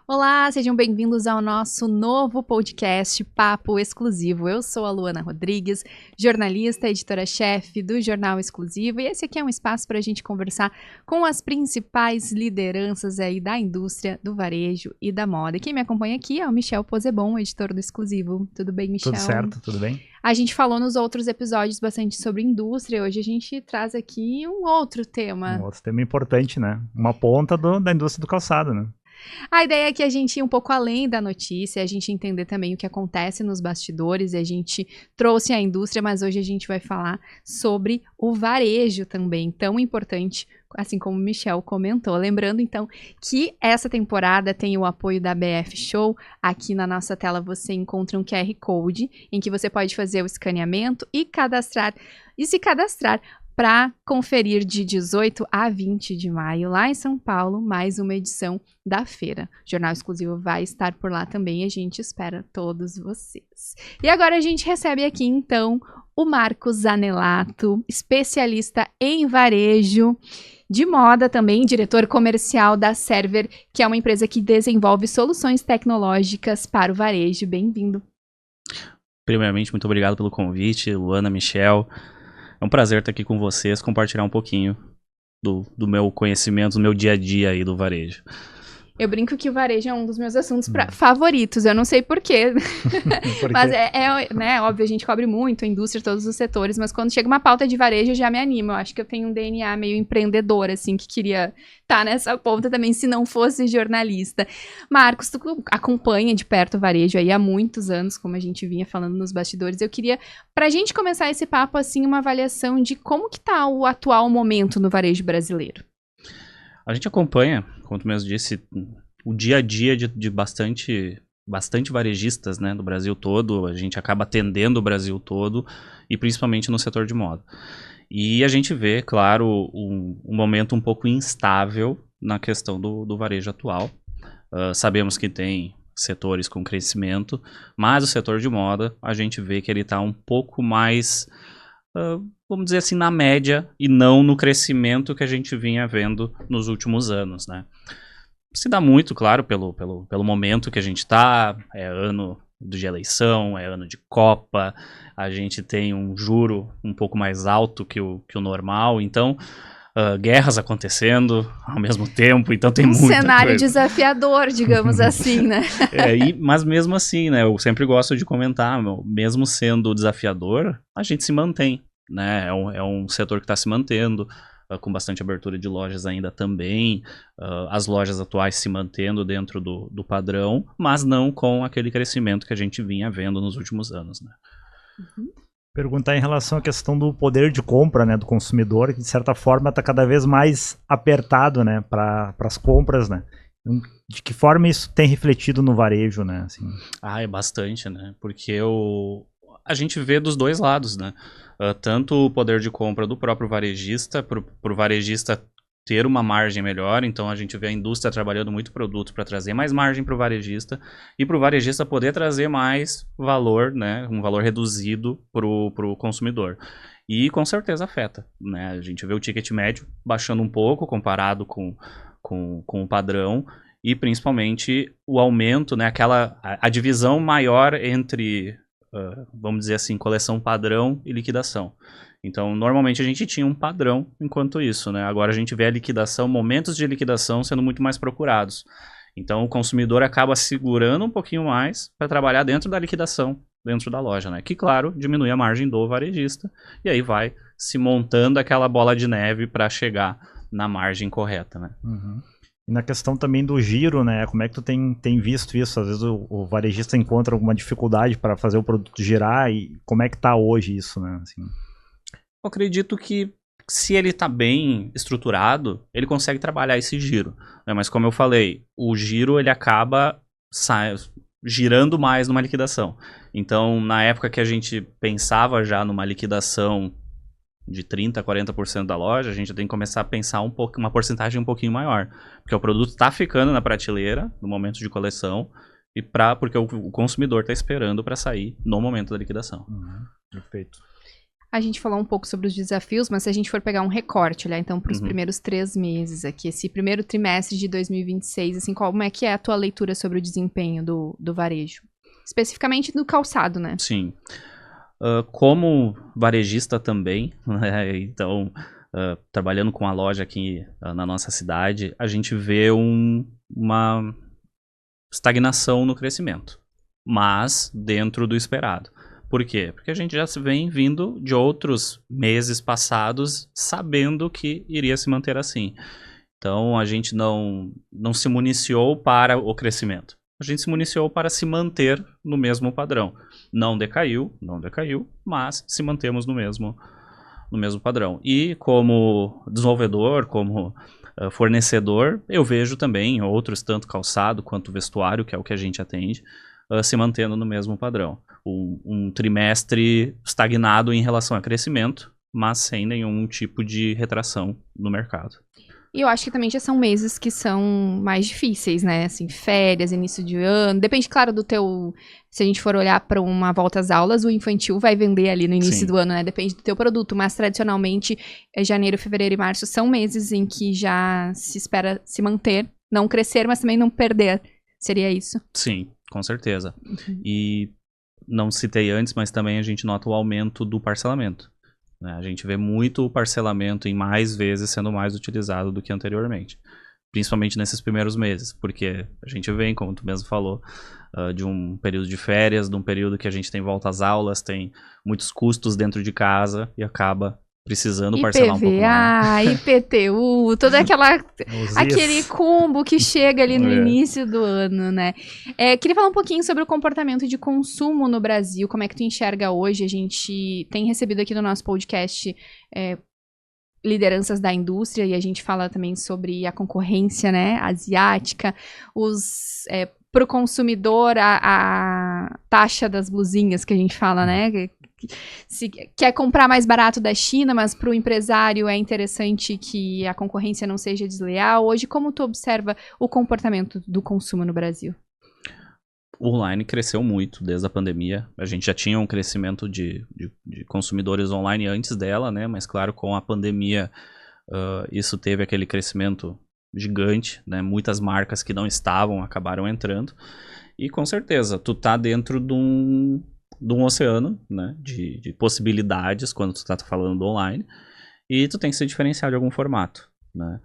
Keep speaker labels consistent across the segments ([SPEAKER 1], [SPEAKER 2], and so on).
[SPEAKER 1] Olá, sejam bem-vindos ao nosso novo podcast Papo Exclusivo. Eu sou a Luana Rodrigues, jornalista, editora-chefe do Jornal Exclusivo, e esse aqui é um espaço para a gente conversar com as principais lideranças aí da indústria, do varejo e da moda. E quem me acompanha aqui é o Michel Posebon, editor do Exclusivo. Tudo bem, Michel?
[SPEAKER 2] Tudo certo, tudo bem?
[SPEAKER 1] A gente falou nos outros episódios bastante sobre indústria, hoje a gente traz aqui um outro tema.
[SPEAKER 2] Um outro tema importante, né? Uma ponta da indústria do calçado, né?
[SPEAKER 1] A ideia é que a gente ir um pouco além da notícia, a gente entender também o que acontece nos bastidores, a gente trouxe a indústria, mas hoje a gente vai falar sobre o varejo também, tão importante, assim como o Michel comentou. Lembrando, então, que essa temporada tem o apoio da BF Show. Aqui na nossa tela você encontra um QR Code em que você pode fazer o escaneamento e se cadastrar para conferir de 18 a 20 de maio, lá em São Paulo, mais uma edição da feira. O Jornal Exclusivo vai estar por lá também e a gente espera todos vocês. E agora a gente recebe aqui, então, o Marcos Zanelato, especialista em varejo de moda também, diretor comercial da Server, que é uma empresa que desenvolve soluções tecnológicas para o varejo. Bem-vindo.
[SPEAKER 3] Primeiramente, muito obrigado pelo convite, Luana, Michel. É um prazer estar aqui com vocês, compartilhar um pouquinho do meu conhecimento, do meu dia a dia aí do varejo.
[SPEAKER 1] Eu brinco que o varejo é um dos meus assuntos favoritos, eu não sei porquê. Mas né, óbvio, a gente cobre muito a indústria, todos os setores, mas quando chega uma pauta de varejo eu já me animo. Eu acho que eu tenho um DNA meio empreendedor, assim, que queria estar nessa ponta também, se não fosse jornalista. Marcos, tu acompanha de perto o varejo aí há muitos anos, como a gente vinha falando nos bastidores. Eu queria, pra gente começar esse papo, assim, uma avaliação de como que tá o atual momento no varejo brasileiro.
[SPEAKER 3] A gente acompanha, como tu mesmo disse, o dia a dia de bastante varejistas, né, do Brasil todo. A gente acaba atendendo o Brasil todo e principalmente no setor de moda. E a gente vê, claro, um momento um pouco instável na questão do varejo atual. Sabemos que tem setores com crescimento, mas o setor de moda, a gente vê que ele está um pouco mais... vamos dizer assim, na média e não no crescimento que a gente vinha vendo nos últimos anos, né? Se dá muito, claro, pelo momento que a gente está, é ano de eleição, é ano de Copa, a gente tem um juro um pouco mais alto que o normal, então... guerras acontecendo ao mesmo tempo, então tem muita coisa. Um
[SPEAKER 1] cenário desafiador, digamos assim, né?
[SPEAKER 3] Mas mesmo assim, né, eu sempre gosto de comentar, mesmo sendo desafiador, a gente se mantém, né, é um setor que está se mantendo, com bastante abertura de lojas ainda também, as lojas atuais se mantendo dentro do padrão, mas não com aquele crescimento que a gente vinha vendo nos últimos anos, né.
[SPEAKER 2] Uhum. Perguntar em relação à questão do poder de compra, né, do consumidor, que de certa forma está cada vez mais apertado, né, para as compras, né? De que forma isso tem refletido no varejo, né? Assim.
[SPEAKER 3] É bastante, né? Porque a gente vê dos dois lados, né? Tanto o poder de compra do próprio varejista, para o varejista ter uma margem melhor, então a gente vê a indústria trabalhando muito produto para trazer mais margem para o varejista e para o varejista poder trazer mais valor, né, um valor reduzido para o consumidor. E com certeza afeta, né, a gente vê o ticket médio baixando um pouco comparado com o padrão e principalmente o aumento, né, a divisão maior entre, vamos dizer assim, coleção padrão e liquidação. Então, normalmente a gente tinha um padrão enquanto isso, né? Agora a gente vê a liquidação, momentos de liquidação sendo muito mais procurados. Então, o consumidor acaba segurando um pouquinho mais para trabalhar dentro da liquidação, dentro da loja, né? Que, claro, diminui a margem do varejista e aí vai se montando aquela bola de neve para chegar na margem correta, né?
[SPEAKER 2] Uhum. E na questão também do giro, né? Como é que tu tem visto isso? Às vezes o varejista encontra alguma dificuldade para fazer o produto girar e como é que tá hoje isso, né? Assim.
[SPEAKER 3] Eu acredito que se ele está bem estruturado, ele consegue trabalhar esse giro, né? Mas como eu falei, o giro ele acaba girando mais numa liquidação. Então, na época que a gente pensava já numa liquidação de 30% a 40% da loja, a gente tem que começar a pensar uma porcentagem um pouquinho maior. Porque o produto está ficando na prateleira no momento de coleção e porque o consumidor está esperando para sair no momento da liquidação.
[SPEAKER 2] Perfeito.
[SPEAKER 1] A gente falou um pouco sobre os desafios, mas se a gente for pegar um recorte, olhar então para os
[SPEAKER 3] Uhum.
[SPEAKER 1] primeiros 3 meses aqui, esse primeiro trimestre de 2026, assim, como é que é a tua leitura sobre o desempenho do varejo? Especificamente do calçado, né?
[SPEAKER 3] Sim. Como varejista também, né, então, trabalhando com a loja aqui na nossa cidade, a gente vê uma estagnação no crescimento, mas dentro do esperado. Por quê? Porque a gente já vem vindo de outros meses passados sabendo que iria se manter assim. Então, a gente não se municiou para o crescimento. A gente se municiou para se manter no mesmo padrão. Não decaiu, mas se mantemos no mesmo padrão. E como desenvolvedor, como fornecedor, eu vejo também outros, tanto calçado quanto vestuário, que é o que a gente atende, se mantendo no mesmo padrão. Um trimestre estagnado em relação a crescimento, mas sem nenhum tipo de retração no mercado.
[SPEAKER 1] E eu acho que também já são meses que são mais difíceis, né? Assim, férias, início de ano. Depende, claro, do teu... Se a gente for olhar para uma volta às aulas, o infantil vai vender ali no início
[SPEAKER 3] Sim.
[SPEAKER 1] do ano, né? Depende do teu produto. Mas, tradicionalmente, janeiro, fevereiro e março são meses em que já se espera se manter. Não crescer, mas também não perder. Seria isso?
[SPEAKER 3] Sim, com certeza. E não citei antes, mas também a gente nota o aumento do parcelamento. A gente vê muito o parcelamento em mais vezes sendo mais utilizado do que anteriormente. Principalmente nesses primeiros meses, porque a gente vem, como tu mesmo falou, de um período de férias, de um período que a gente tem volta às aulas, tem muitos custos dentro de casa e acaba precisando parcelar um pouco mais.
[SPEAKER 1] IPTU, toda aquele combo que chega ali no início do ano, né? Queria falar um pouquinho sobre o comportamento de consumo no Brasil, como é que tu enxerga hoje? A gente tem recebido aqui no nosso podcast lideranças da indústria e a gente fala também sobre a concorrência, né, asiática, para o consumidor a taxa das blusinhas que a gente fala, né? Se quer comprar mais barato da China, mas para o empresário é interessante que a concorrência não seja desleal. Hoje, como tu observa o comportamento do consumo no Brasil?
[SPEAKER 3] O online cresceu muito desde a pandemia. A gente já tinha um crescimento de consumidores online antes dela, né? Mas claro, com a pandemia isso teve aquele crescimento gigante, né? Muitas marcas que não estavam acabaram entrando. E com certeza, tu tá dentro de um oceano, né, de possibilidades quando tu tá falando do online, e tu tem que se diferenciar de algum formato, né.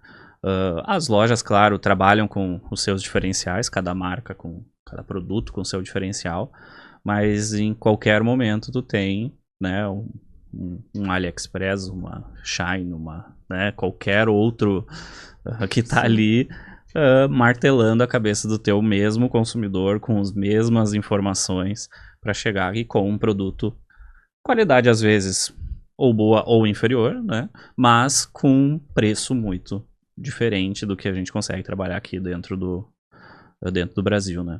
[SPEAKER 3] As lojas, claro, trabalham com os seus diferenciais, cada marca, com cada produto com o seu diferencial, mas em qualquer momento tu tem, né, um AliExpress, uma Shein, né, qualquer outro que tá ali martelando a cabeça do teu mesmo consumidor com as mesmas informações para chegar aqui com um produto, qualidade às vezes ou boa ou inferior, né? Mas com um preço muito diferente do que a gente consegue trabalhar aqui dentro do Brasil, né?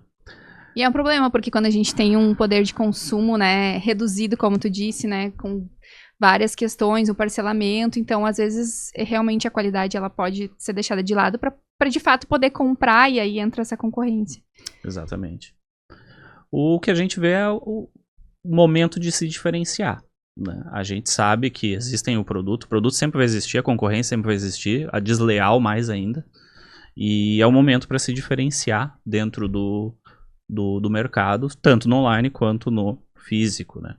[SPEAKER 1] E é um problema, porque quando a gente tem um poder de consumo, né, reduzido, como tu disse, né, com várias questões, o parcelamento, então às vezes realmente a qualidade ela pode ser deixada de lado para de fato poder comprar e aí entra essa concorrência.
[SPEAKER 3] Exatamente. O que a gente vê é o momento de se diferenciar, né? A gente sabe que existem o produto sempre vai existir, a concorrência sempre vai existir, a desleal mais ainda, e é o momento para se diferenciar dentro do mercado, tanto no online quanto no físico, né?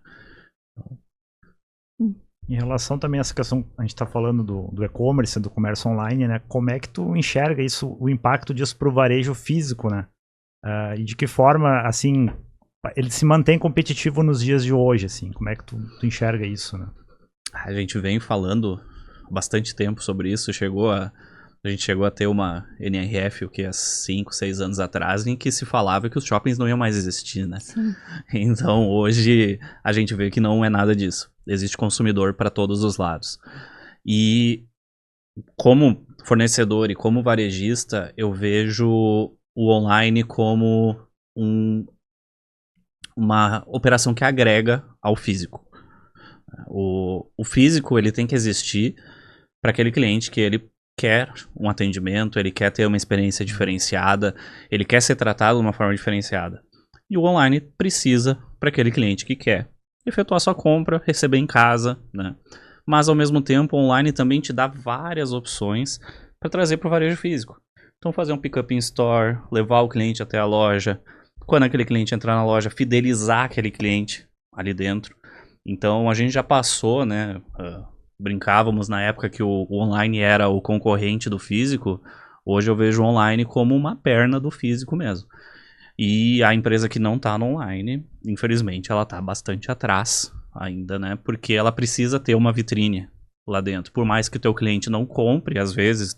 [SPEAKER 2] Em relação também a essa questão, a gente está falando do e-commerce, do comércio online, né? Como é que tu enxerga isso, o impacto disso para o varejo físico, né? E de que forma, assim, ele se mantém competitivo nos dias de hoje, assim? Como é que tu enxerga isso, né?
[SPEAKER 3] A gente vem falando bastante tempo sobre isso, a gente chegou a ter uma NRF, o que há 5, 6 anos atrás, em que se falava que os shoppings não iam mais existir, né?
[SPEAKER 1] Sim.
[SPEAKER 3] Então, hoje, a gente vê que não é nada disso. Existe consumidor para todos os lados. E como fornecedor e como varejista, eu vejo o online como uma operação que agrega ao físico. O físico, ele tem que existir para aquele cliente que ele quer um atendimento, ele quer ter uma experiência diferenciada, ele quer ser tratado de uma forma diferenciada. E o online precisa para aquele cliente que quer efetuar sua compra, receber em casa, né? Mas ao mesmo tempo, online também te dá várias opções para trazer para o varejo físico. Então fazer um pick-up in store, levar o cliente até a loja, quando aquele cliente entrar na loja, fidelizar aquele cliente ali dentro. Então a gente já passou, né? Brincávamos na época que o online era o concorrente do físico. Hoje eu vejo o online como uma perna do físico mesmo. E a empresa que não está no online, infelizmente, ela está bastante atrás ainda, né? Porque ela precisa ter uma vitrine lá dentro. Por mais que o teu cliente não compre, às vezes,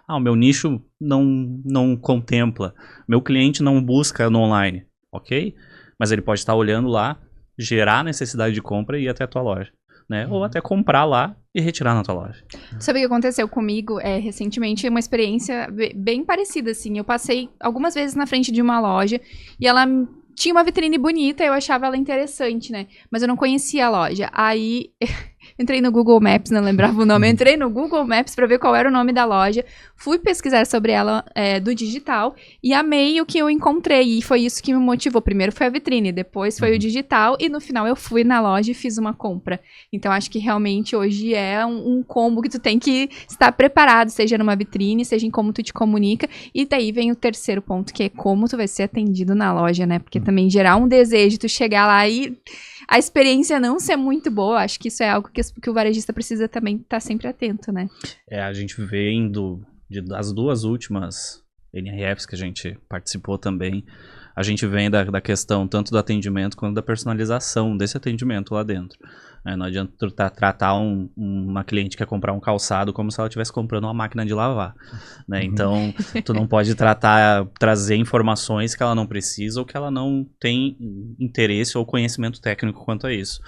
[SPEAKER 3] o meu nicho não contempla. Meu cliente não busca no online, ok? Mas ele pode estar olhando lá, gerar necessidade de compra e ir até a tua loja, né? Ou até comprar lá e retirar na tua loja.
[SPEAKER 1] Sabe o que aconteceu comigo recentemente? Uma experiência bem parecida, assim. Eu passei algumas vezes na frente de uma loja e ela tinha uma vitrine bonita, eu achava ela interessante, né? Mas eu não conhecia a loja. Aí entrei no Google Maps, não lembrava o nome. Entrei no Google Maps pra ver qual era o nome da loja. Fui pesquisar sobre ela do digital e amei o que eu encontrei. E foi isso que me motivou. Primeiro foi a vitrine, depois foi o digital e no final eu fui na loja e fiz uma compra. Então acho que realmente hoje é um combo que tu tem que estar preparado, seja numa vitrine, seja em como tu te comunica. E daí vem o terceiro ponto, que é como tu vai ser atendido na loja, né? Porque também gerar um desejo, tu chegar lá e a experiência não ser muito boa, acho que isso é algo que o varejista precisa também estar sempre atento, né?
[SPEAKER 3] A gente vendo das duas últimas NRFs que a gente participou também, a gente vem da questão tanto do atendimento quanto da personalização desse atendimento lá dentro. Não adianta tu tratar uma cliente que quer comprar um calçado como se ela estivesse comprando uma máquina de lavar, né? Então, tu não pode trazer informações que ela não precisa ou que ela não tem interesse ou conhecimento técnico quanto a isso.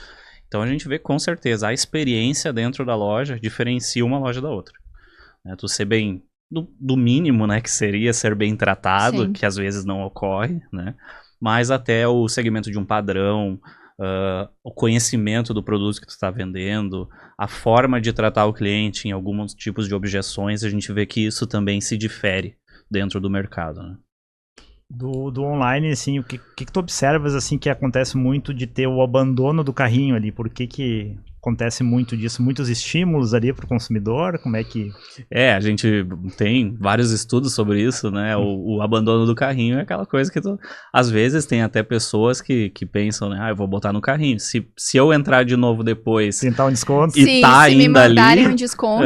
[SPEAKER 3] Então, a gente vê com certeza a experiência dentro da loja diferencia uma loja da outra. Tu ser bem do mínimo, né, que seria ser bem tratado,
[SPEAKER 1] Sim.
[SPEAKER 3] que às vezes não ocorre, né? Mas até o segmento de um padrão, o conhecimento do produto que tu está vendendo, a forma de tratar o cliente em alguns tipos de objeções, a gente vê que isso também se difere dentro do mercado, né?
[SPEAKER 2] Do online, assim, o que tu observas, assim, que acontece muito de ter o abandono do carrinho ali? Por que acontece muito disso? Muitos estímulos ali para o consumidor? Como é que...
[SPEAKER 3] A gente tem vários estudos sobre isso, né? O abandono do carrinho é aquela coisa que às vezes tem até pessoas que pensam, né? Eu vou botar no carrinho. Se eu entrar de novo depois...
[SPEAKER 2] Tentar um desconto?
[SPEAKER 3] E
[SPEAKER 1] Sim,
[SPEAKER 3] tá
[SPEAKER 1] se
[SPEAKER 3] ainda
[SPEAKER 1] me mandarem
[SPEAKER 3] ali,
[SPEAKER 1] um desconto.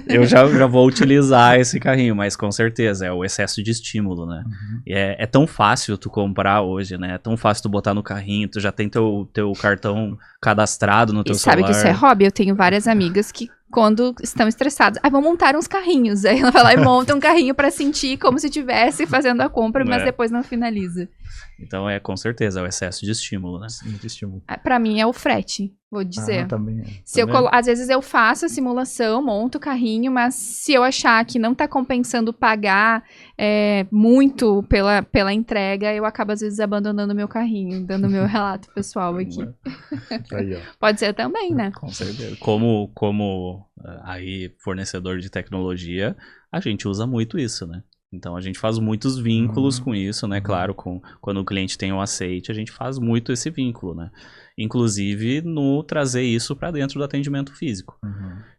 [SPEAKER 3] eu já vou utilizar esse carrinho, mas com certeza é o excesso de estímulo, né? É tão fácil tu comprar hoje, né? É tão fácil tu botar no carrinho, tu já tem teu cartão cadastrado no teu celular.
[SPEAKER 1] Sabe que isso é hobby? Eu tenho várias amigas que, quando estão estressadas, vão montar uns carrinhos. Aí ela vai lá e monta um carrinho pra sentir como se estivesse fazendo a compra, mas depois não finaliza.
[SPEAKER 3] Então com certeza, é o excesso de estímulo, né?
[SPEAKER 2] Sim, de estímulo.
[SPEAKER 1] Pra mim é o frete, vou dizer.
[SPEAKER 2] Também é.
[SPEAKER 1] Se às vezes eu faço a simulação, monto o carrinho, mas se eu achar que não tá compensando pagar muito pela entrega, eu acabo às vezes abandonando o meu carrinho, dando meu relato pessoal aqui.
[SPEAKER 2] Aí, ó.
[SPEAKER 1] Pode ser também, né?
[SPEAKER 3] Com certeza. Como aí fornecedor de tecnologia, a gente usa muito isso, né? Então a gente faz muitos vínculos com isso, né? Claro, quando o cliente tem um aceite, a gente faz muito esse vínculo, né? Inclusive no trazer isso para dentro do atendimento físico.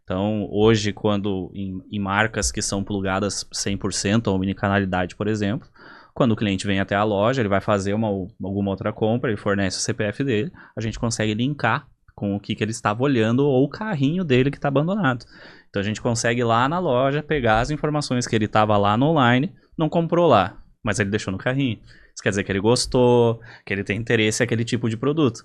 [SPEAKER 3] Então, hoje, quando em marcas que são plugadas 100% ou omnicanalidade, por exemplo, quando o cliente vem até a loja, ele vai fazer alguma outra compra, ele fornece o CPF dele, a gente consegue linkar com o que ele estava olhando ou o carrinho dele que está abandonado. Então a gente consegue ir lá na loja, pegar as informações que ele estava lá no online, não comprou lá, mas ele deixou no carrinho. Isso quer dizer que ele gostou, que ele tem interesse naquele tipo de produto.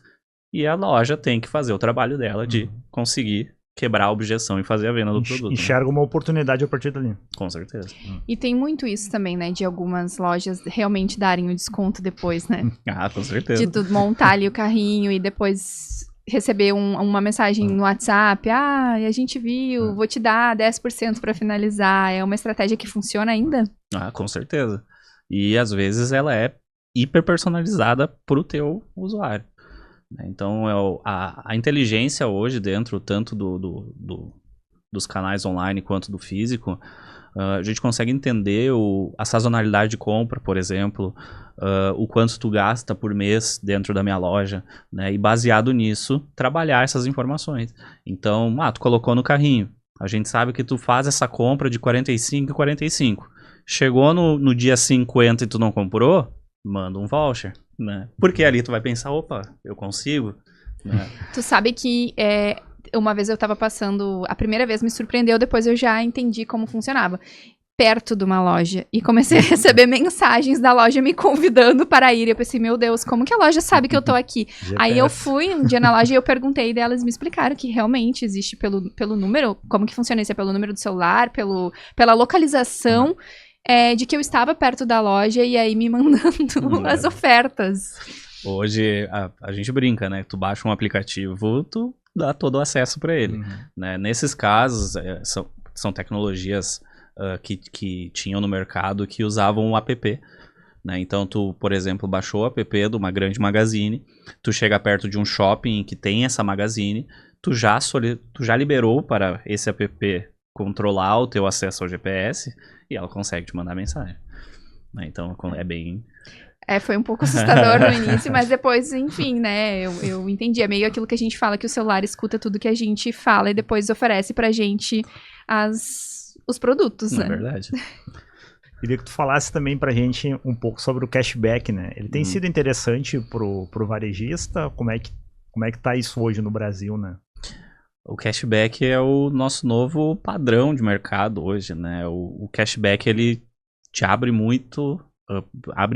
[SPEAKER 3] E a loja tem que fazer o trabalho dela de conseguir quebrar a objeção e fazer a venda do produto.
[SPEAKER 2] Enxerga uma oportunidade a partir dali.
[SPEAKER 3] Com certeza.
[SPEAKER 1] E tem muito isso também, né? De algumas lojas realmente darem o desconto depois, né?
[SPEAKER 3] Com certeza.
[SPEAKER 1] De tu montar ali o carrinho e depois receber uma mensagem no WhatsApp, a gente viu, vou te dar 10% para finalizar. É uma estratégia que funciona ainda?
[SPEAKER 3] Com certeza. E às vezes ela é hiper personalizada pro teu usuário. Então a inteligência hoje dentro tanto dos canais online quanto do físico, A gente consegue entender a sazonalidade de compra, por exemplo, o quanto tu gasta por mês dentro da minha loja, né? E baseado nisso, trabalhar essas informações. Então, tu colocou no carrinho. A gente sabe que tu faz essa compra de 45 e 45. Chegou no dia 50 e tu não comprou, manda um voucher, né? Porque ali tu vai pensar, opa, eu consigo, né?
[SPEAKER 1] Tu sabe que uma vez eu tava passando, a primeira vez me surpreendeu, depois eu já entendi como funcionava. Perto de uma loja, e comecei a receber mensagens da loja me convidando para ir, e eu pensei, meu Deus, como que a loja sabe que eu tô aqui? Aí eu fui um dia na loja e eu perguntei, e elas me explicaram que realmente existe pelo número, como que funciona isso? É pelo número do celular, pela localização de que eu estava perto da loja, e aí me mandando as ofertas.
[SPEAKER 3] Hoje a gente brinca, né? Tu baixa um aplicativo, tu dá todo o acesso para ele, né? Nesses casos, são tecnologias que tinham no mercado que usavam o app, né? Então tu, por exemplo, baixou o app de uma grande magazine, tu chega perto de um shopping que tem essa magazine, tu já liberou para esse app controlar o teu acesso ao GPS e ela consegue te mandar mensagem, né? Então é bem...
[SPEAKER 1] Foi um pouco assustador no início, mas depois, enfim, né, eu entendi. É meio aquilo que a gente fala, que o celular escuta tudo que a gente fala e depois oferece pra gente os produtos, né?
[SPEAKER 3] É verdade.
[SPEAKER 2] Queria que tu falasse também pra gente um pouco sobre o cashback, né? Ele tem sido interessante pro varejista? Como é que tá isso hoje no Brasil, né?
[SPEAKER 3] O cashback é o nosso novo padrão de mercado hoje, né? O cashback, ele te abre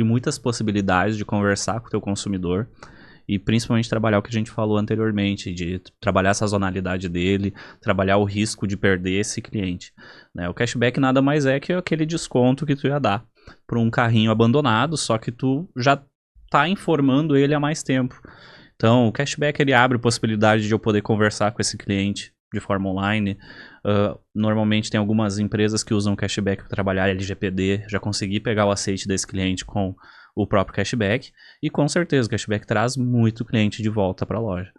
[SPEAKER 3] muitas possibilidades de conversar com o teu consumidor e principalmente trabalhar o que a gente falou anteriormente, de trabalhar a sazonalidade dele, trabalhar o risco de perder esse cliente, né? O cashback nada mais é que aquele desconto que tu ia dar para um carrinho abandonado, só que tu já tá informando ele há mais tempo. Então, o cashback, ele abre a possibilidade de eu poder conversar com esse cliente de forma online. Normalmente tem algumas empresas que usam cashback para trabalhar LGPD, já consegui pegar o aceite desse cliente com o próprio cashback, e com certeza o cashback traz muito cliente de volta para a loja.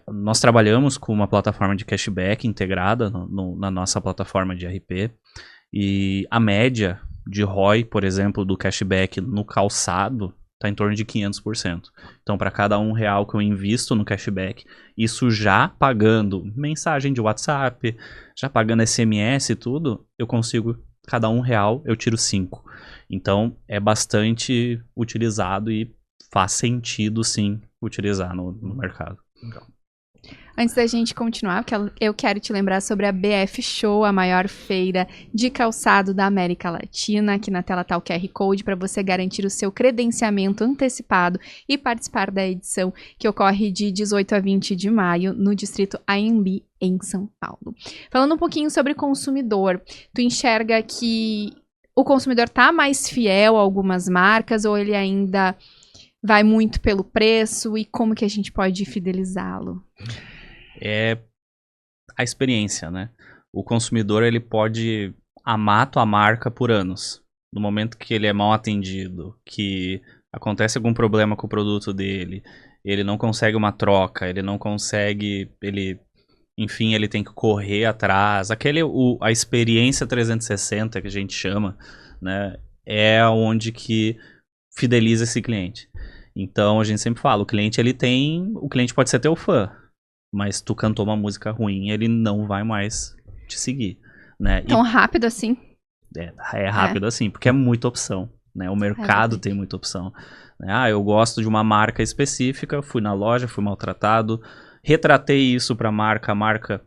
[SPEAKER 3] Nós trabalhamos com uma plataforma de cashback integrada na nossa plataforma de RP, e a média de ROI, por exemplo, do cashback no calçado está em torno de 500%. Então, para cada R$1 que eu invisto no cashback, isso já pagando mensagem de WhatsApp, já pagando SMS e tudo, eu consigo, cada R$1 eu tiro 5. Então, é bastante utilizado e faz sentido, sim, utilizar no mercado.
[SPEAKER 2] Legal.
[SPEAKER 1] Antes da gente continuar, eu quero te lembrar sobre a BF Show, a maior feira de calçado da América Latina. Aqui na tela está o QR Code para você garantir o seu credenciamento antecipado e participar da edição que ocorre de 18 a 20 de maio no distrito Anhembi, em São Paulo. Falando um pouquinho sobre consumidor, tu enxerga que o consumidor está mais fiel a algumas marcas ou ele ainda vai muito pelo preço, e como que a gente pode fidelizá-lo?
[SPEAKER 3] É a experiência, né? O consumidor, ele pode amar a tua marca por anos. No momento que ele é mal atendido, que acontece algum problema com o produto dele, ele não consegue uma troca, ele não consegue, enfim, ele tem que correr atrás. A experiência 360 que a gente chama, né? É onde que fideliza esse cliente. Então, a gente sempre fala, o cliente pode ser teu fã, mas tu cantou uma música ruim, ele não vai mais te seguir, né?
[SPEAKER 1] Tão rápido assim?
[SPEAKER 3] É rápido assim, porque é muita opção, né? O mercado tem muita opção. Eu gosto de uma marca específica, fui na loja, fui maltratado, retratei isso pra marca, a marca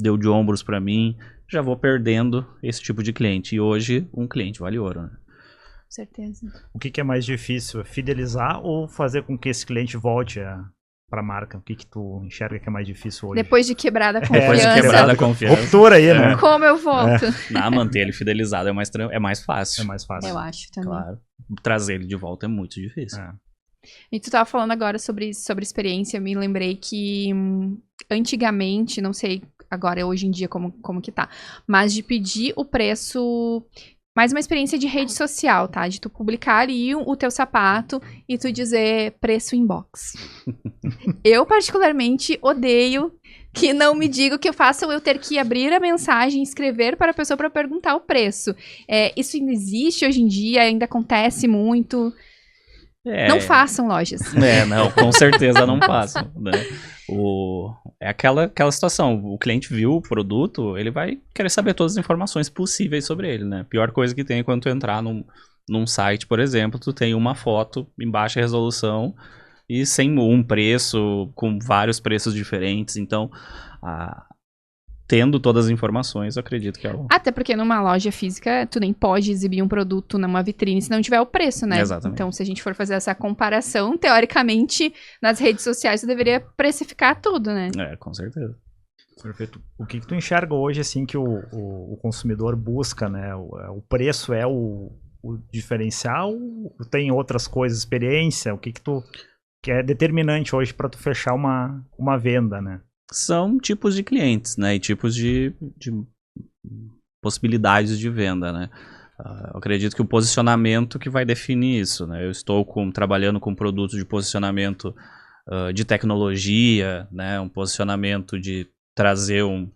[SPEAKER 3] deu de ombros pra mim, já vou perdendo esse tipo de cliente. E hoje, um cliente vale ouro, né?
[SPEAKER 1] Certeza.
[SPEAKER 2] O que é mais difícil? Fidelizar ou fazer com que esse cliente volte para a marca? O que tu enxerga que é mais difícil hoje?
[SPEAKER 1] Depois de quebrada a confiança.
[SPEAKER 3] Depois de quebrada a confiança.
[SPEAKER 2] Ruptura aí, né?
[SPEAKER 1] Como eu volto?
[SPEAKER 3] Manter ele fidelizado é mais fácil.
[SPEAKER 2] É mais fácil.
[SPEAKER 1] Eu acho também.
[SPEAKER 3] Claro. Trazer ele de volta é muito difícil.
[SPEAKER 1] E tu tava falando agora sobre experiência, eu me lembrei que antigamente, não sei agora, hoje em dia como que tá, mas de pedir o preço... Mais uma experiência de rede social, tá? De tu publicar ali o teu sapato e tu dizer preço inbox. Eu, particularmente, odeio que não me diga o que façam eu ter que abrir a mensagem, escrever para a pessoa para perguntar o preço. Isso ainda existe hoje em dia, ainda acontece muito. Não façam lojas.
[SPEAKER 3] Não, com certeza não façam, né? É aquela situação, o cliente viu o produto, ele vai querer saber todas as informações possíveis sobre ele, né? A pior coisa que tem é quando tu entrar num site, por exemplo, tu tem uma foto em baixa resolução e sem um preço, com vários preços diferentes, então... Tendo todas as informações, eu acredito que é o...
[SPEAKER 1] Até porque numa loja física, tu nem pode exibir um produto numa vitrine se não tiver o preço, né?
[SPEAKER 3] Exatamente.
[SPEAKER 1] Então, se a gente for fazer essa comparação, teoricamente, nas redes sociais, tu deveria precificar tudo, né?
[SPEAKER 3] Com certeza.
[SPEAKER 2] Perfeito. O que tu enxerga hoje, assim, que o consumidor busca, né? O preço é o diferencial? Ou tem outras coisas, experiência? O que é determinante hoje para tu fechar uma venda, né?
[SPEAKER 3] São tipos de clientes, né? E tipos de possibilidades de venda, né? Eu acredito que o posicionamento que vai definir isso, né? Eu estou trabalhando com produtos de posicionamento de tecnologia, né? Um posicionamento de trazer um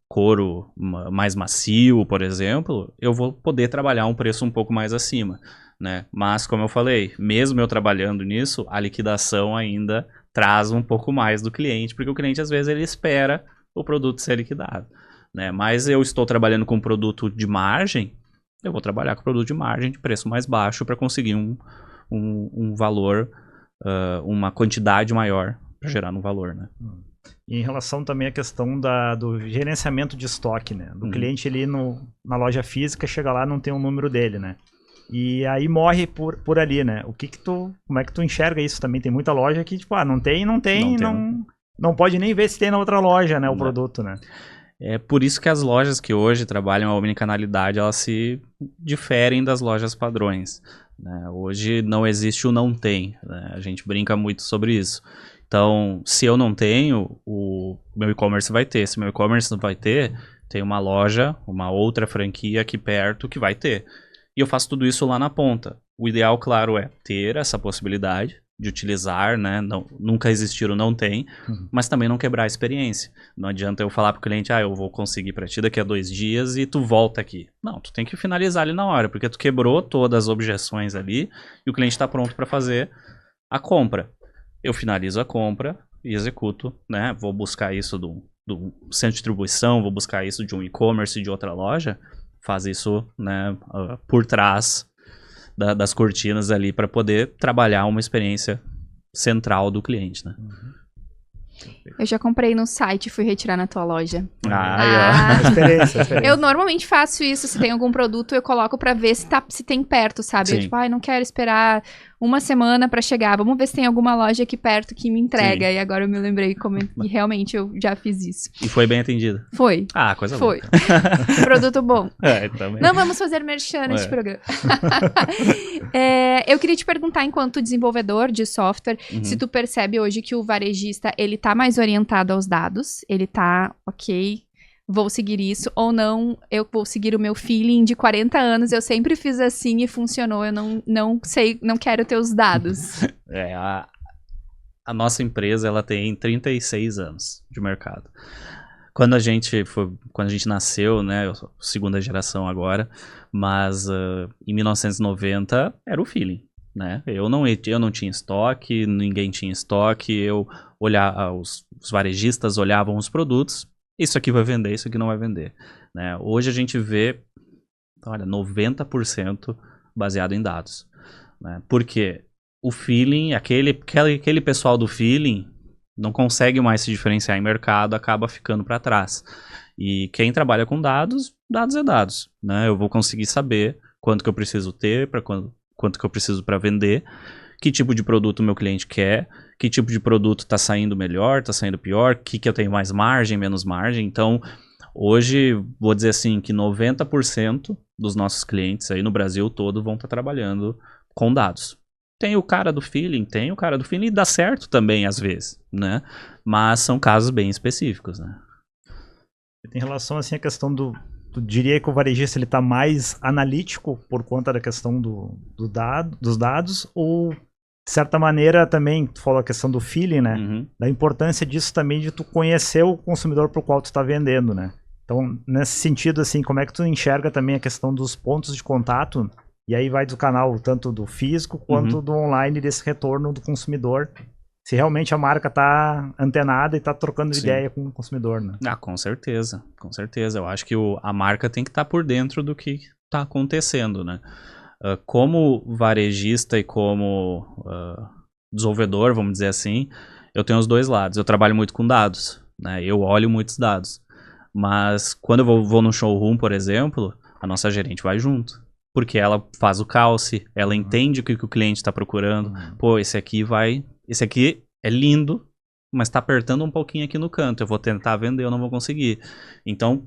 [SPEAKER 3] couro mais macio, por exemplo, eu vou poder trabalhar um preço um pouco mais acima, né? Mas, como eu falei, mesmo eu trabalhando nisso, a liquidação ainda traz um pouco mais do cliente, porque o cliente, às vezes, ele espera o produto ser liquidado, né? Mas eu estou trabalhando com um produto de margem, eu vou trabalhar com produto de margem de preço mais baixo para conseguir um valor, uma quantidade maior para gerar um valor, né?
[SPEAKER 2] E em relação também à questão do gerenciamento de estoque, né? Do cliente ali na loja física, chega lá, não tem o número dele, né? E aí morre por ali, né? Como é que tu enxerga isso também? Tem muita loja que, tipo, não pode nem ver se tem na outra loja, né, o produto, né?
[SPEAKER 3] É por isso que as lojas que hoje trabalham a omnicanalidade, elas se diferem das lojas padrões, né? Hoje não existe o não tem, né? A gente brinca muito sobre isso. Então, se eu não tenho, o meu e-commerce vai ter. Se meu e-commerce não vai ter, tem uma loja, uma outra franquia aqui perto que vai ter. E eu faço tudo isso lá na ponta. O ideal, claro, é ter essa possibilidade de utilizar, né? Nunca existir ou não tem, mas também não quebrar a experiência. Não adianta eu falar pro cliente, eu vou conseguir para ti daqui a 2 dias e tu volta aqui. Não, tu tem que finalizar ali na hora, porque tu quebrou todas as objeções ali e o cliente está pronto para fazer a compra. Eu finalizo a compra e executo, né? Vou buscar isso do centro de distribuição, vou buscar isso de um e-commerce de outra loja, faz isso, né, por trás das cortinas ali para poder trabalhar uma experiência central do cliente, né?
[SPEAKER 1] Eu já comprei no site e fui retirar na tua loja.
[SPEAKER 2] Experiência.
[SPEAKER 1] Eu normalmente faço isso, se tem algum produto, eu coloco pra ver se tem perto, sabe? Eu, tipo, não quero esperar uma semana pra chegar, vamos ver se tem alguma loja aqui perto que me entrega. Sim. E agora eu me lembrei e realmente eu já fiz isso.
[SPEAKER 3] E foi bem atendido?
[SPEAKER 1] Foi.
[SPEAKER 3] Coisa
[SPEAKER 1] boa. Foi. Produto bom.
[SPEAKER 3] Também.
[SPEAKER 1] Não vamos fazer merchan neste programa. Eu queria te perguntar, enquanto desenvolvedor de software, se tu percebe hoje que o varejista, ele tá mais orientado aos dados, ele tá, ok, vou seguir isso, ou não, eu vou seguir o meu feeling de 40 anos, eu sempre fiz assim e funcionou, eu não sei, não quero ter os dados.
[SPEAKER 3] A nossa empresa, ela tem 36 anos de mercado. Quando a gente nasceu, né, eu sou segunda geração agora, mas em 1990 era o feeling, né? Eu não tinha estoque, ninguém tinha estoque, os varejistas olhavam os produtos, isso aqui vai vender, isso aqui não vai vender, né? Hoje a gente vê, 90% baseado em dados, né? Porque o feeling, aquele pessoal do feeling não consegue mais se diferenciar em mercado, acaba ficando para trás. E quem trabalha com dados é dados, né? Eu vou conseguir saber quanto que eu preciso ter, quanto que eu preciso para vender, que tipo de produto o meu cliente quer, que tipo de produto está saindo melhor, está saindo pior, que eu tenho mais margem, menos margem. Então, hoje, vou dizer assim, que 90% dos nossos clientes aí no Brasil todo vão estar trabalhando com dados. Tem o cara do feeling e dá certo também às vezes, né? Mas são casos bem específicos, né?
[SPEAKER 2] Em relação assim à questão tu diria que o varejista ele tá mais analítico por conta da questão dos dados, ou de certa maneira também, tu falou a questão do feeling, né?
[SPEAKER 3] Uhum.
[SPEAKER 2] Da importância disso também de tu conhecer o consumidor pro qual tu tá vendendo, né? Então, nesse sentido, assim, como é que tu enxerga também a questão dos pontos de contato? E aí vai do canal tanto do físico quanto do online, desse retorno do consumidor. Se realmente a marca tá antenada e tá trocando
[SPEAKER 3] Sim.
[SPEAKER 2] ideia com o consumidor, né?
[SPEAKER 3] Ah, com certeza, com certeza. Eu acho que a marca tem que estar por dentro do que está acontecendo, né? Como varejista e como desenvolvedor, vamos dizer assim, eu tenho os dois lados. Eu trabalho muito com dados, né? Eu olho muitos dados. Mas quando eu vou num showroom, por exemplo, a nossa gerente vai junto. Porque ela faz o calce, ela entende o que o cliente está procurando. Pô, esse aqui é lindo, mas tá apertando um pouquinho aqui no canto. Eu vou tentar vender, eu não vou conseguir. Então,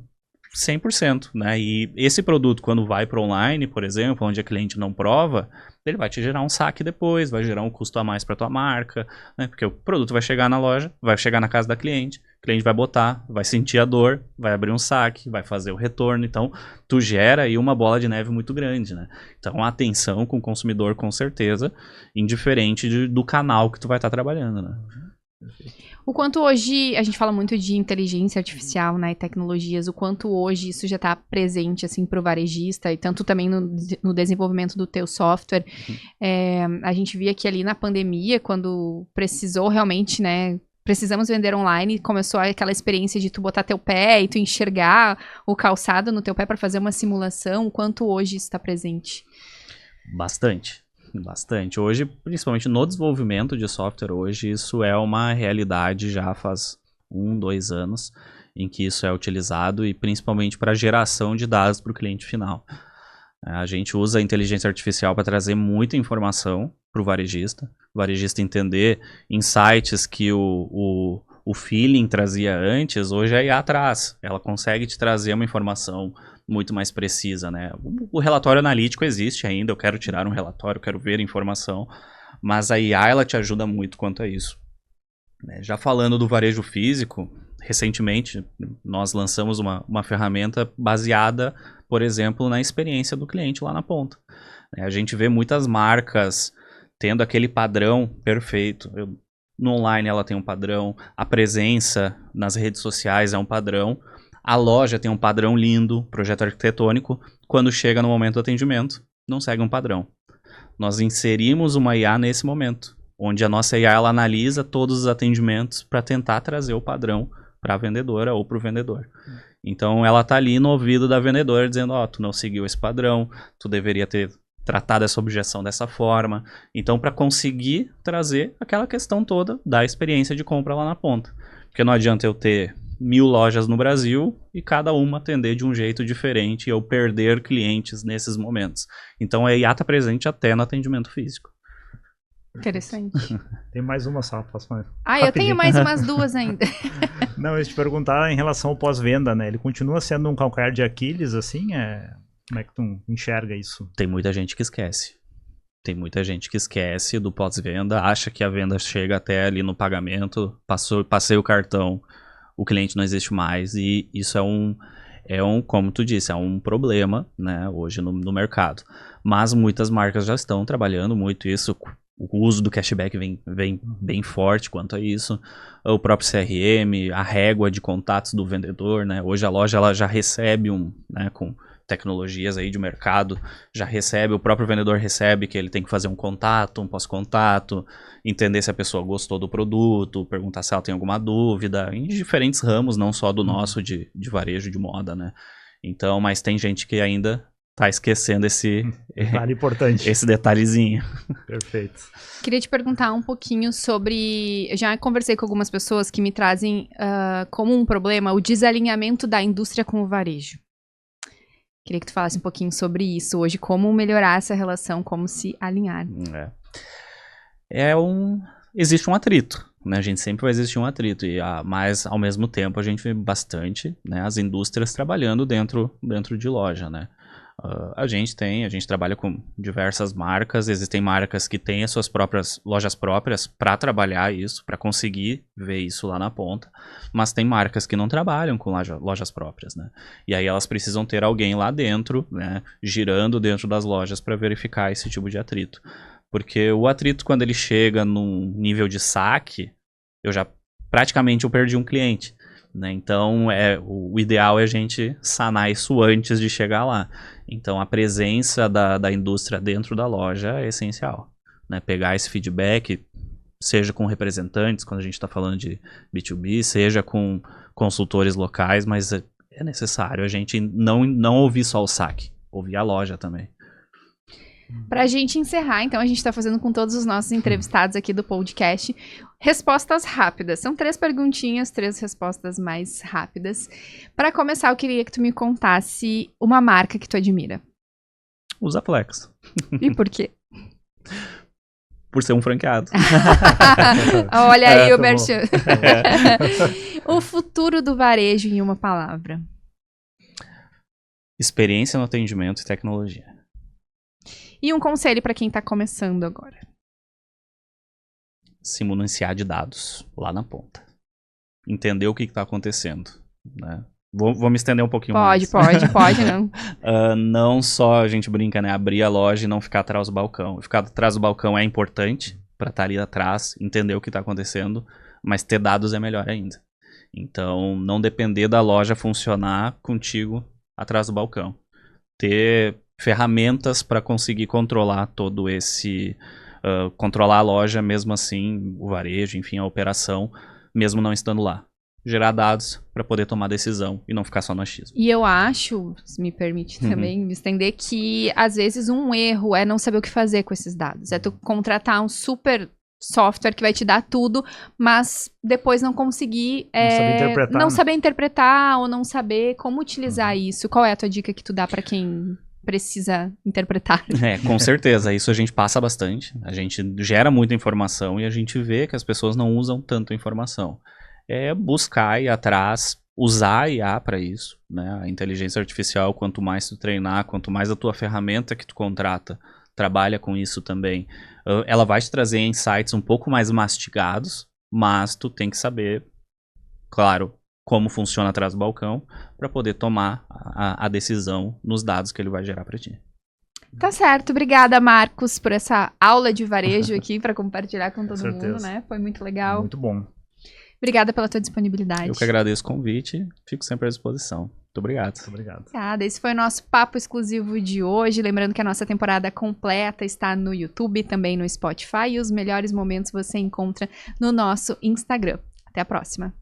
[SPEAKER 3] 100%, né? E esse produto, quando vai para online, por exemplo, onde a cliente não prova, ele vai te gerar um saque depois, vai gerar um custo a mais para tua marca, né? Porque o produto vai chegar na loja, vai chegar na casa da cliente, o cliente vai botar, vai sentir a dor, vai abrir um saque, vai fazer o retorno. Então, tu gera aí uma bola de neve muito grande, né? Então, a atenção com o consumidor, com certeza, indiferente do canal que tu vai estar trabalhando, né?
[SPEAKER 1] O quanto hoje, a gente fala muito de inteligência artificial, né, e tecnologias, o quanto hoje isso já está presente, assim, para o varejista, e tanto também no desenvolvimento do teu software. A gente via que ali na pandemia, quando precisou realmente, né, precisamos vender online, começou aquela experiência de tu botar teu pé e tu enxergar o calçado no teu pé para fazer uma simulação, o quanto hoje isso está presente?
[SPEAKER 3] Bastante. Bastante. Hoje, principalmente no desenvolvimento de software, hoje isso é uma realidade já faz 1, 2 anos em que isso é utilizado e principalmente para geração de dados para o cliente final. A gente usa a inteligência artificial para trazer muita informação para o varejista entender insights que o feeling trazia antes, hoje a IA atrás. Ela consegue te trazer uma informação muito mais precisa, né? O relatório analítico existe ainda, eu quero tirar um relatório, eu quero ver informação, mas a IA, ela te ajuda muito quanto a isso. Já falando do varejo físico, recentemente nós lançamos uma ferramenta baseada, por exemplo, na experiência do cliente lá na ponta. A gente vê muitas marcas tendo aquele padrão perfeito. No online ela tem um padrão, a presença nas redes sociais é um padrão, a loja tem um padrão lindo, projeto arquitetônico, quando chega no momento do atendimento, não segue um padrão. Nós inserimos uma IA nesse momento, onde a nossa IA ela analisa todos os atendimentos para tentar trazer o padrão para a vendedora ou para o vendedor. Então ela está ali no ouvido da vendedora dizendo, ó, tu não seguiu esse padrão, tu deveria ter tratado essa objeção dessa forma. Então para conseguir trazer aquela questão toda da experiência de compra lá na ponta. Porque não adianta eu ter 1000 lojas no Brasil e cada uma atender de um jeito diferente e eu perder clientes nesses momentos. Então a IA está presente até no atendimento físico.
[SPEAKER 1] Interessante.
[SPEAKER 2] Tem mais uma só, posso falar?
[SPEAKER 1] Eu tenho mais umas 2 ainda.
[SPEAKER 2] Não, eu ia te perguntar em relação ao pós-venda, né? Ele continua sendo um calcanhar de Aquiles, assim? Como é que tu enxerga isso?
[SPEAKER 3] Tem muita gente que esquece. Tem muita gente que esquece do pós-venda, acha que a venda chega até ali no pagamento, passei o cartão, o cliente não existe mais, e isso como tu disse, é um problema, né, hoje no mercado. Mas muitas marcas já estão trabalhando muito isso, o uso do cashback vem bem forte quanto a isso, o próprio CRM, a régua de contatos do vendedor, né, hoje a loja ela já recebe com tecnologias aí de mercado, já recebe, o próprio vendedor recebe que ele tem que fazer um contato, um pós-contato, entender se a pessoa gostou do produto, perguntar se ela tem alguma dúvida, em diferentes ramos, não só do nosso de varejo de moda, né? Então, mas tem gente que ainda tá esquecendo esse
[SPEAKER 2] detalhe importante.
[SPEAKER 3] Esse detalhezinho.
[SPEAKER 2] Perfeito.
[SPEAKER 1] Queria te perguntar um pouquinho sobre... Eu já conversei com algumas pessoas que me trazem como um problema o desalinhamento da indústria com o varejo. Queria que tu falasse um pouquinho sobre isso hoje, como melhorar essa relação, como se alinhar.
[SPEAKER 3] Existe um atrito, né? A gente sempre vai existir um atrito, mas ao mesmo tempo a gente vê bastante, né, as indústrias trabalhando dentro de loja, né? A gente trabalha com diversas marcas, existem marcas que têm as suas próprias lojas próprias para trabalhar isso, para conseguir ver isso lá na ponta, mas tem marcas que não trabalham com lojas próprias, né? E aí elas precisam ter alguém lá dentro, né, girando dentro das lojas para verificar esse tipo de atrito. Porque o atrito, quando ele chega num nível de saque, praticamente eu perdi um cliente. Né? Então, o ideal é a gente sanar isso antes de chegar lá. Então, a presença da indústria dentro da loja é essencial. Né? Pegar esse feedback, seja com representantes, quando a gente está falando de B2B, seja com consultores locais, mas é necessário a gente não ouvir só o saque, ouvir a loja também.
[SPEAKER 1] Pra gente encerrar, então, a gente tá fazendo com todos os nossos entrevistados aqui do podcast respostas rápidas. São 3 perguntinhas, 3 respostas mais rápidas. Para começar, eu queria que tu me contasse uma marca que tu admira.
[SPEAKER 3] Usa Flex.
[SPEAKER 1] E por quê?
[SPEAKER 3] Por ser um franqueado.
[SPEAKER 1] Olha aí o merchan. O futuro do varejo em uma palavra.
[SPEAKER 3] Experiência no atendimento e tecnologia.
[SPEAKER 1] E um conselho para quem tá começando agora.
[SPEAKER 3] Se municiar de dados lá na ponta. Entender o que está acontecendo. Né? Vou me estender um pouquinho mais.
[SPEAKER 1] Pode, não.
[SPEAKER 3] Não só a gente brinca, né? Abrir a loja e não ficar atrás do balcão. Ficar atrás do balcão é importante para estar ali atrás, entender o que está acontecendo, mas ter dados é melhor ainda. Então, não depender da loja funcionar contigo atrás do balcão. Ter ferramentas para conseguir controlar todo esse... controlar a loja, mesmo assim, o varejo, enfim, a operação, mesmo não estando lá. Gerar dados para poder tomar decisão e não ficar só no achismo.
[SPEAKER 1] E eu acho, se me permite também me estender, que às vezes um erro é não saber o que fazer com esses dados. É tu contratar um super software que vai te dar tudo, mas depois não conseguir... não saber interpretar ou não saber como utilizar isso. Qual é a tua dica que tu dá para quem... precisa interpretar?
[SPEAKER 3] Com certeza, isso a gente passa bastante, a gente gera muita informação e a gente vê que as pessoas não usam tanto a informação. É buscar ir atrás, usar a IA para isso, né? A inteligência artificial, quanto mais tu treinar, quanto mais a tua ferramenta que tu contrata trabalha com isso também, ela vai te trazer insights um pouco mais mastigados, mas tu tem que saber, claro, como funciona atrás do balcão, para poder tomar a decisão nos dados que ele vai gerar para ti.
[SPEAKER 1] Tá certo. Obrigada, Marcos, por essa aula de varejo aqui para compartilhar com todo mundo, né? Foi muito legal.
[SPEAKER 2] Muito bom.
[SPEAKER 1] Obrigada pela tua disponibilidade.
[SPEAKER 3] Eu que agradeço o convite, fico sempre à disposição. Muito obrigado.
[SPEAKER 2] Muito obrigado.
[SPEAKER 1] Obrigada. Esse foi o nosso papo exclusivo de hoje. Lembrando que a nossa temporada completa está no YouTube, também no Spotify, e os melhores momentos você encontra no nosso Instagram. Até a próxima.